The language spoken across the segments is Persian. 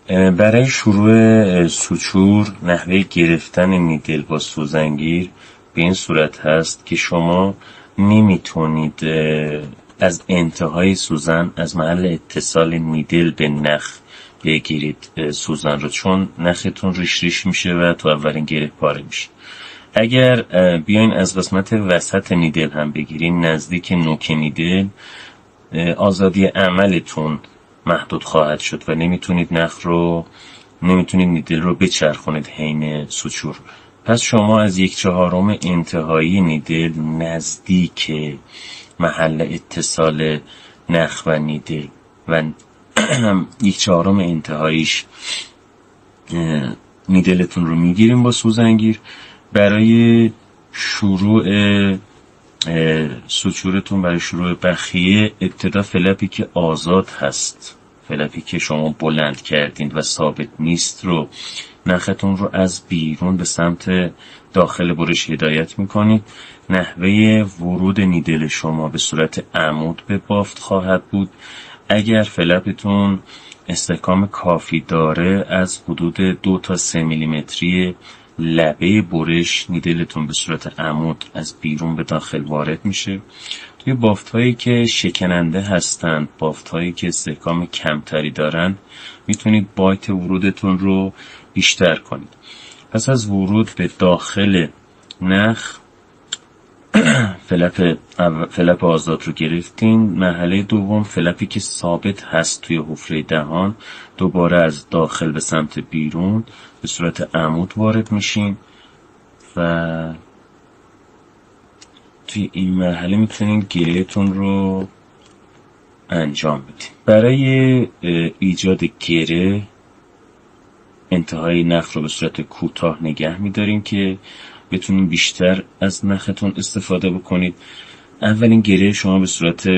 برای شروع سوچور نحوه گرفتن نیدل با سوزنگیر به این صورت هست که شما نمیتونید از انتهای سوزن از محل اتصال نیدل به نخ بگیرید سوزن رو، چون نختون ریش ریش میشه و تو اولین گره پاره میشه. اگر بیاین از قسمت وسط نیدل هم بگیرین نزدیک نوک نیدل، آزادی عملتون محدود خواهد شد و نمیتونید نیدل رو بچرخونید حین سوچور. پس شما از 1/4 انتهایی نیدل نزدیک محل اتصال نخ و نیدل و 1/4 انتهاییش نیدلتون رو میگیریم با سوزنگیر. برای شروع سوچورتون، برای شروع بخیه، ابتدا فلپی که آزاد هست، فلپی که شما بلند کردین و ثابت نیست رو، نختون رو از بیرون به سمت داخل برش هدایت میکنید. نحوه ورود نیدل شما به صورت عمود به بافت خواهد بود. اگر فلپتون استحکام کافی داره، از حدود 2 تا 3 میلیمتری لبه برش نیدلتون به صورت عمود از بیرون به داخل وارد میشه. توی بافت هایی که شکننده هستند، بافت هایی که استحکام کمتری دارن، میتونید بایت ورودتون رو بیشتر کنید. پس از ورود به داخل نخ فلپ آزاد رو گرفتین. مرحله دوم، فلپی که ثابت هست توی حفره دهان، دوباره از داخل به سمت بیرون به صورت عمود وارد میشین و توی این مرحله میتونین گرهتون رو انجام بدین. برای ایجاد گره، انتهای نخ رو به صورت کوتاه نگه میداریم که بتونین بیشتر از نختون استفاده بکنید. اولین گره شما به صورت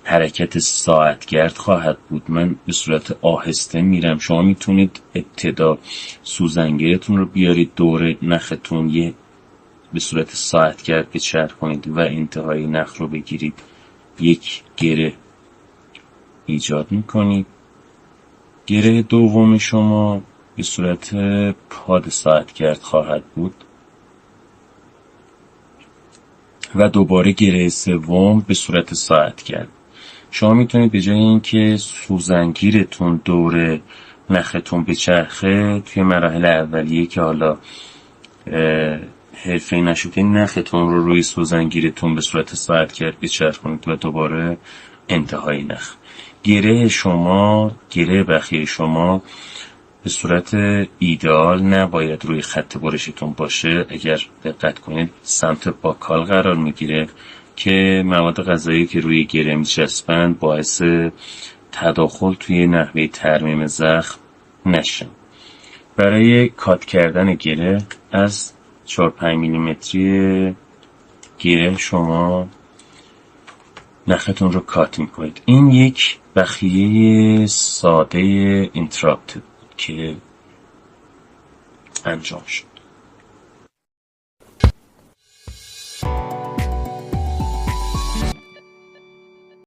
حرکت ساعتگرد خواهد بود. من به صورت آهسته میرم. شما میتونید ابتدا سوزنگیرتون رو بیارید دور نختون، به صورت ساعتگرد بچرخونید و انتهای نخ رو بگیرید، یک گره ایجاد میکنید. گره دوم شما به صورت پاد ساعتگرد خواهد بود و دوباره گره سوم به صورت ساعتگرد. شما میتونید به جای اینکه سوزنگیرتون دور نختون بچرخه، توی مراحل اولیه که حالا حرفه‌ای نشده، نختون رو روی سوزنگیرتون به صورت ساعتگرد بچرخونید و دوباره انتهای نخ. گره بخیه شما به صورت ایدئال نباید روی خط برشتون باشه. اگر دقت کنید سمت باکال قرار میگیره که مواد غذایی که روی گره میچسبند باعث تداخل توی نحوه ترمیم زخم نشه. برای کات کردن گره از 4-5 میلیمتری گره شما نختون رو کات میکنید. این یک بخیه ساده اینتراپت که انجام شد.